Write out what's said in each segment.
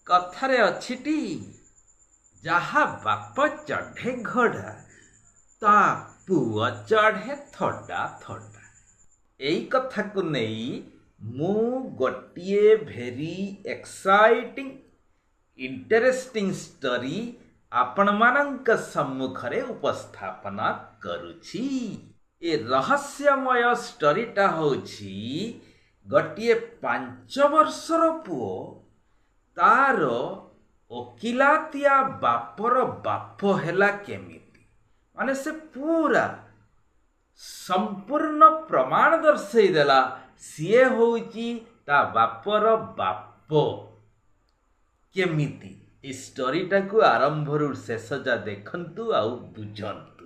कथारे अछिटी जहा बाप चढ़े घोड़ा ता पुआ चढ़े थोड़ा थोड़ा। एई कथा को नहीं मु गोटिए भेरी एक्साइटिंग इंटरेस्टिंग स्टोरी आपण मानक सम्मुखरे उपस्थापन करुछि। ए रहस्यमय स्टोरीटा होछि गोटिए 5 वर्षर पुओ तार ओकिलातिया बापर बाप हेला केमिति माने से पूरा संपूर्ण प्रमाण दर्शई देला सीए होउची ता बापर बाप केमिति। ए स्टोरीटा को आरंभ रु शेष जा देखंतु आउ बुझंतु।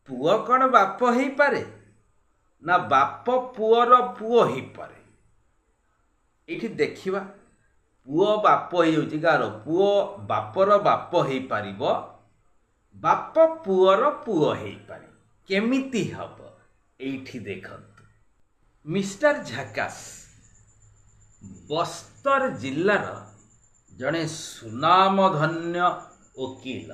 पुओ कौन बाप हेई पारे ना बाप पुओर पुओ हेई पारे। एठी देखिबा पुओ बाप हेउची कार पुओ बापर बाप हेई पारिबो बाप पुओर पुओ हेई पारे केमिति हबो एठी देखंतु। मिस्टर झकास बस्तर जिल्लार जड़े सुनामधन्य वकील।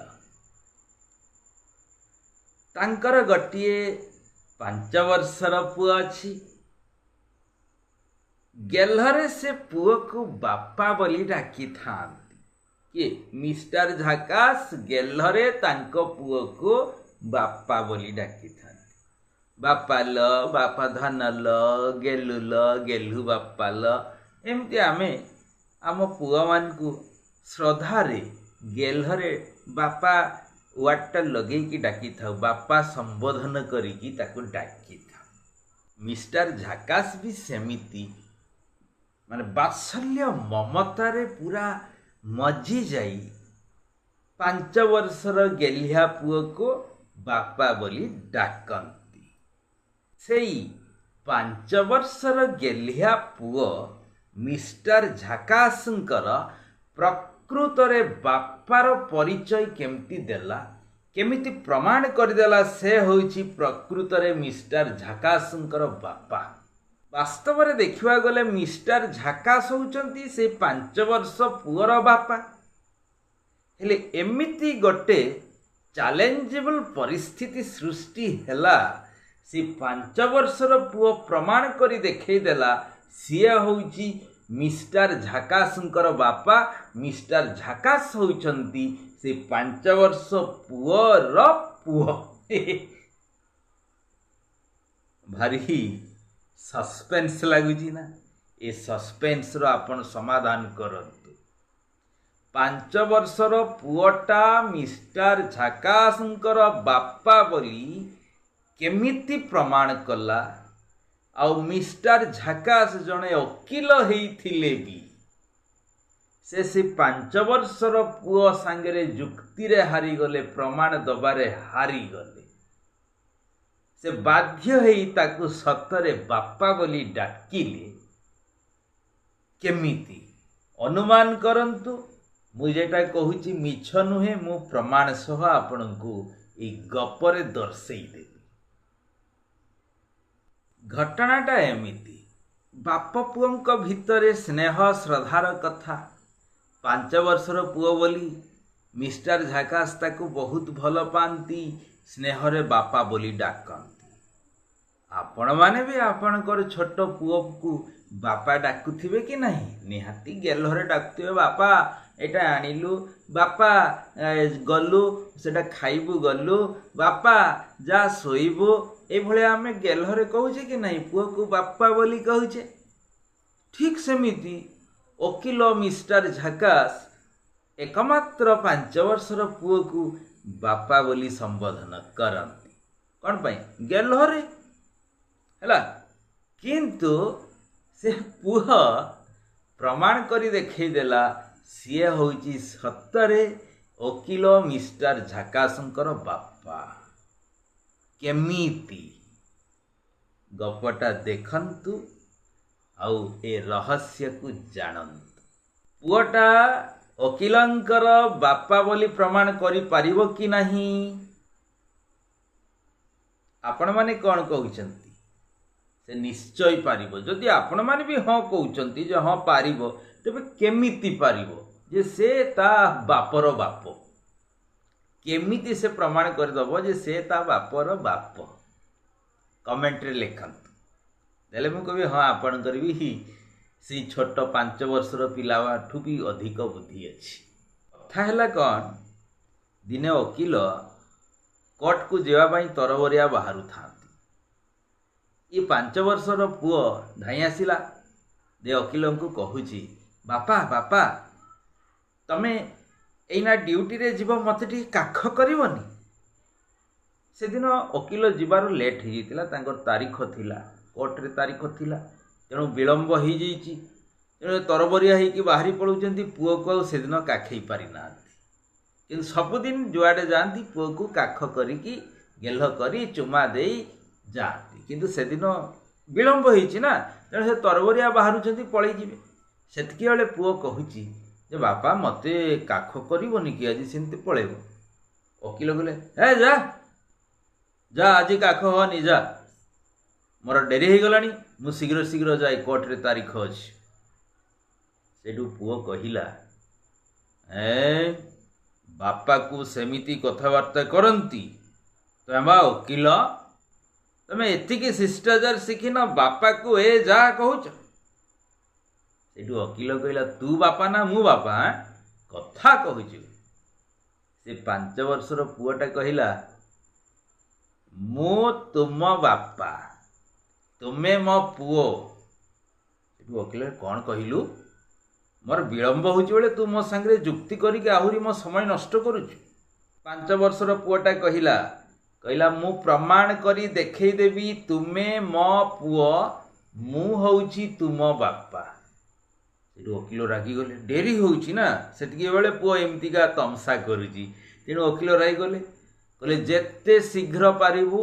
तांकर गोटिए 5 वर्षर पुआ अछि। गेलहरे से पुओ को बापा बोली डाकी थांती कि मिस्टर झकास गेलहरे तांको पुओ को बापा बोली डाकी थांती। बापा ल बापा धन ल गेलु ल गेलु बापा ल एमती आमे आम पुआ मान को श्रद्धारे गेलहरे बापा वार्डटा लगे कि डाकी था बापा संबोधन करिकी ताको डाकी था। मिस्टर झकास भी सेमिति माने बात्सल्य ममतारे पूरा मजी जाई 5 वर्षर गेलिया पुओ को बापा बोली डाकंती। सेई 5 वर्षर गेलिया पुओ मिस्टर झकासंकर प्रकृतरे बापार परिचय केमती देला केमिति प्रमाण करदेला से होइछि प्रकृतरे मिस्टर झकासंकर बापा। वास्तव में देखा गले मिस्टर झकास होउचंती से 5 वर्ष पुअर बापा। हेले एमिति गोटे चैलेंजेबल परिस्थिति सृष्टि हैला से 5 वर्षर पुओ प्रमाण करी देखै देला सीए होउची मिस्टर झकासंकर बापा। मिस्टर झकास होउचंती से 5 वर्ष पुअर पुओ। भारी सस्पेंस लगुची ना। ए सस्पेंस रो आपण समाधान करंतु। 5 वर्षर पुओटा मिस्टर झकासंकर बापा बोली केमिति प्रमाण कला आउ मिस्टर झकास जने वकील हेइथिले भी से 5 वर्षर पुओ सांगरे जुक्ति रे हारी गले प्रमाण दबारे हारी गले। से बाध्य हेई ताकू सतरे बापा बोली डाकिले केमिति अनुमान करंतु। मु जेटा कहूची मिछ नुहे मु प्रमाण सह आपनकू ए गपरे दर्शेई देबी। घटनाटा एमिति बाप पुओंक भितरे स्नेह श्रद्धार कथा। 5 वर्षर पुओ बोली मिस्टर झकास ताकू बहुत भल पाती स्नेहरे बापा बोली डाकती। आपण माने भी आपणकर छोट पुओ को बापा डाकुथिबे कि नहीं निहाती गेलहरे डाकुथिबे बापा एटा आनिलु बापा गलु सेटा खाइबु गलु बापा जा सोइबु ए भले आमे गेलहरे कहूचे कि नहीं पुओ को बापा बोली कहूचे। ठीक सेमिति वकील मिस्टर झकास एकमात्र 5 वर्षर पुओ को बापा बोली संबोधन करती। कौन पाई गेलहरे हैला किंतु से पुओ प्रमाण करी देखै देला सीए होउची सतरे वकील मिस्टर झकासंकर बापा केमिति। गपटा देखंतु आउ ए रहस्य को जानंतु। पुओटा वकीलंकर बापा बोली प्रमाण करि पारिबो कि नहीं आपण माने कौन कहउचंती से निश्चय पारिबो। जदि आपण माने भी हाँ कहउचंती जे हाँ पारिबो तेबे केमिति पारिबो जे से ता बापर बाप केमिति से प्रमाण करदेव जे से ता बापर बाप कमेंट रे लिखंतु देले मु कहबी हाँ आपण करबी ही से छोट 5 वर्षर पिलाठू भी अधिक बुद्धि अच्छी कथा है कौन दिने वकिल कोर्ट को जावाई तरबरिया बाहर था ये 5 वर्षर पुओ धाई आसला दे वकिल को कहूची बापा बापा तमे एना ड्यूटी रे जीव मत टी काख करबनी से दिन वकिल जीवार लेट हो जाता तारीख थिला कोर्ट रे तारीख थिला तेणु विलंब हो जाइए तेणु तरबरिया होगी बाहरी पड़ुंट पुओ को से दिन काखई पारि ना कि सबुदिन जुआड़े जाती पुओ को काख करिकी गेल करी चुमा दे जाती किंतु से दिन विलंब होना तेणु से तरबरिया बाहर पलैजे सेतकी बेले पुओ कहूची जे बापा मते काख करबनी कि आज सेमती पलैब वकिल कहले ए जा जा आज काख हनी जा मोर डेरी हो गलानी मु शीघ्र शीघ्र जाए कोर्ट रे तारीख अच्छी सेठू पुओ कहला ए बापा को सेमिति कथबार्ता करती तमे बा वकिल तमे एतिकी शिष्टाचार शिखिन बापा को ए जा कहूच सेठू वकिल कहला तू बापा ना मु बापा कथा कहूच से 5 वर्षर पुओटा कहला मु तुम बापा तुमे मो पुओ सेठू वकिल कौन कहलु मोर विलंब होले तू मो सांगे जुक्ति करके आहरी मो समय नष्ट करुचु 5 वर्षर पुओटा कहला कहला मु प्रमाण करी देखई देवी तुमे मो पुओ मु होउची तुम बापा सेठू वकिल रागी गले डेरी होउची ना सेतकी बेले पुओ एमतीका तमसा करुची तेणु वकिल रागी गले कहले जेते शीघ्र पारिबु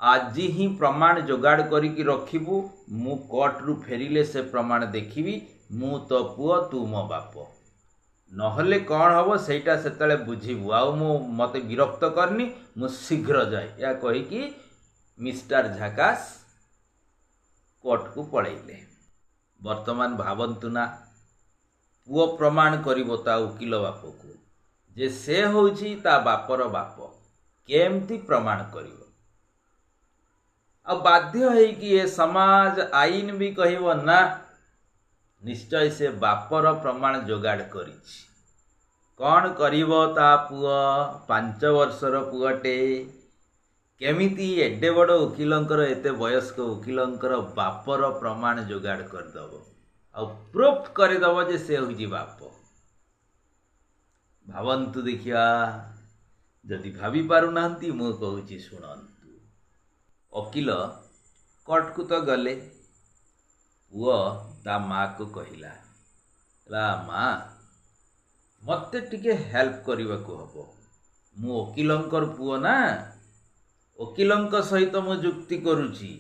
आज ही प्रमाण जोगाड़ करिकी रखिबु मु कोर्ट रु फेरिले से प्रमाण देखिबी मु तो पुओ तू मो बाप नहले कौन हम सेटा से बुझीबू आउ मु मते विरक्त करनी मु शीघ्र जाए या कहीकि मिस्टर झाकास कोर्ट को पलैले वर्तमान भावंतु ना पुओ प्रमाण करिवो ता वकील बाप को जे से होउची ता बापर बाप केमती प्रमाण करिवो आ बाध्य है कि ये समाज आईन भी कहबो ना निश्चय से बापर प्रमाण जोगाड़ करिछि कौन करिवो ता पुओ 5 वर्षर पुओटे केमिति एडे बड़ वकिलंकर एते वयस्क वकिलंकर बापर प्रमाण जोगाड़ करदब आ प्रूफ करदब जे से होजी बाप भावंतु देखिया जदि भाभी पारु नांती मु कहूची शुणंतु वकिल कोर्ट को तो गले पुओ ता माँ को कहला माँ मते टिके हेल्प करने को हम मु वकिलंकर पुओ ना वकिलंक सहित मु जुक्ति करुची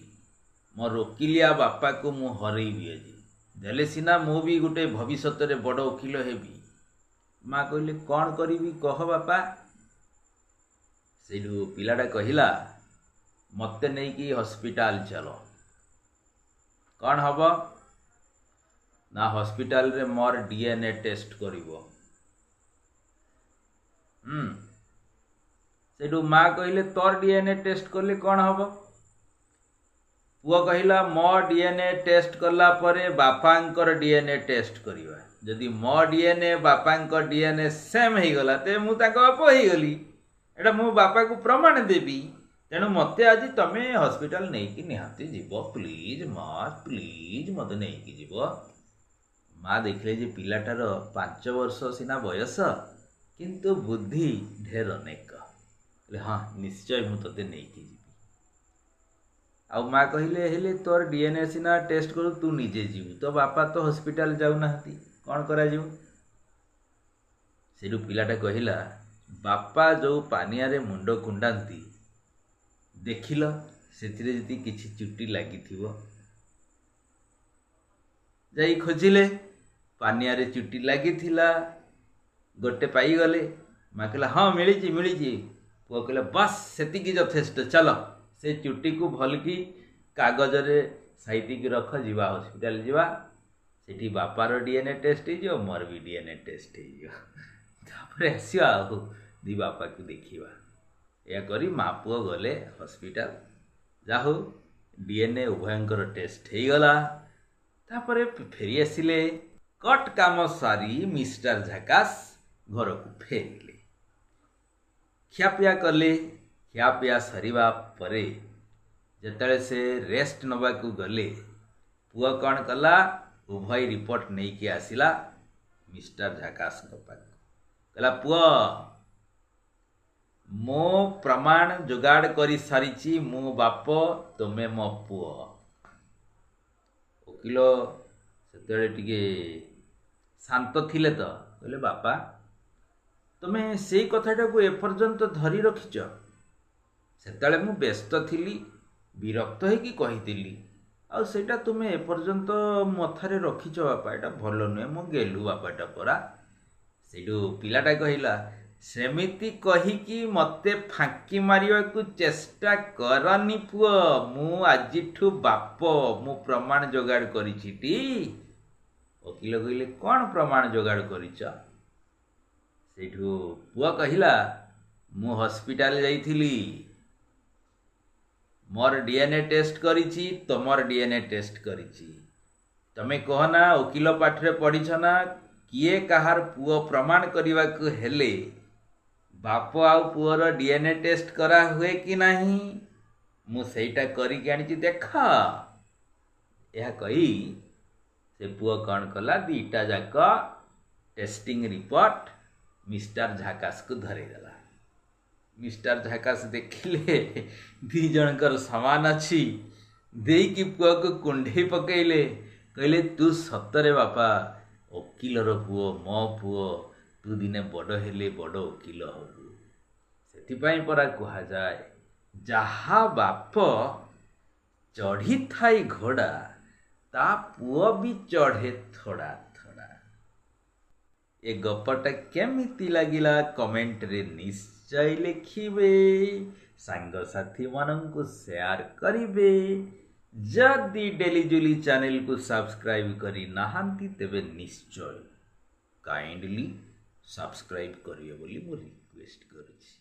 मोर वकिलिया बापा को मु हरैबी आज देले सिना मु भी गोटे भविष्य रे बड़ वकिल हेबी माँ कहले कौन करी कह बापा से पिलाटा कहला मते नहीं कि हॉस्पिटल चलो कौन हम ना हॉस्पिटल रे मोर डीएनए टेस्ट करिवो सेठू माँ कहले तोर डीएनए टेस्ट करले कौन हम पुओ कहला मो डीएनए टेस्ट करला परे बापांकर डीएनए टेस्ट करिवा जदि मो डीएनए बापांकर डीएनए सेम हो गला ते मु ताको बाप हो गली एटा मु बापा को प्रमाण देबी तेणु मते आज तमे हॉस्पिटल नहीं कि निहाती जीव प्लीज माँ प्लीज मत नहीं कि जीव माँ देखले जे पिलाटार 5 वर्ष सिना बयस किंतु बुद्धि ढेर अनेक हाँ निश्चय मु तते नहीं कि जीवी आ माँ कहले हेले तोर डीएनए सिना टेस्ट करू तू निजे जीवु तो बापा तो हॉस्पिटल जाऊ नाहती कौन करा जीव सेठू पिलाटा कहला बापा जो पानिया रे मुंड कुंडांती देखिल सेथिरे जदि किछि चुट्टी लागिथिबो जाई खोजिले पानिया रे चुट्टी लागिथिला गोटे पाई गले माँ कहला हाँ मिली मिली पुओ कहला बस सेतिकी यथेष्ट चलो से चुट्टी को भल की कागज रे साइती की रख जीवा हॉस्पिटल जीवा सेठी बापार डीएनए टेस्ट हो मोर भी डीएनए टेस्ट हो आसवा दी बापा को देखा या करी माँ पुओ गले हॉस्पिटल जा हो डीएनए उभयंकर टेस्ट हो गला तापरे फेरी आसिले कट काम सारी मिस्टर झकास घर को फेरिले खियापिया कले खियापिया सरिबा परे जेतले से रेस्ट नबा को गले पुआ कौन कला उभय रिपोर्ट नहीं कि आसिला मिस्टर झकास कहला पुआ मो प्रमाण जोगाड़ करी सारी मो बाप तुमे मो पुआ वकिल से शांत थिले तो कहले बापा तुमे से कथाटा को एपर्यंत धरी रखिच से मु व्यस्त थिली विरक्त होगी कही आ सेटा तुमे एपर्यंत मथारे रखिच बापा एटा भल नुहे मो गेलु बापाटा परा सेठू पिलाटा कहला सेमिति कहीकि मते फांकी मारिया को चेष्टा करनी पुआ मु आजिठू बाप मु प्रमाण जोगाड़ करिछि टी वकील कहले कौन प्रमाण जोगाड़ करिछ सेठू पुआ कहला मु हॉस्पिटल जाइथिली मोर डीएनए टेस्ट करिछि तमर डीएनए टेस्ट करिछि तमे कहना वकील पाठरे पढ़िछ ना किए कहार पुओ प्रमाण करने को हेले बाप आउ पुअर डीएनए टेस्ट करा हुए कि नहीं मु सेटा करिक आनिछि देख यह कही से पुओ कौन कला दीटा जाक टेस्टिंग रिपोर्ट मिस्टर झकास को धरेदेला मिस्टर झकास देखिले दी जनकर समान अच्छी देकी पुआ को कुंडे पकईले कहले तू सतरे बापा वकीलर पुओ मो पुओ तू दिने बड़ हेले बड़ वकील हबु सेथिपाई परा कहा जाए जहा बाप चढ़ी थाई घोड़ा ता पुओ भी चढ़े थोड़ा थोड़ा ए गपटा केमिति लागिला कमेंट रे निश्चय लिखिबे सांग साथी मानंकु शेयर करिबे जदि डेली जुली चैनल को सब्सक्राइब करी नाहांती तेबे निश्चय काइंडली सब्सक्राइब करियो बोली मो रिक्वेस्ट करूछी।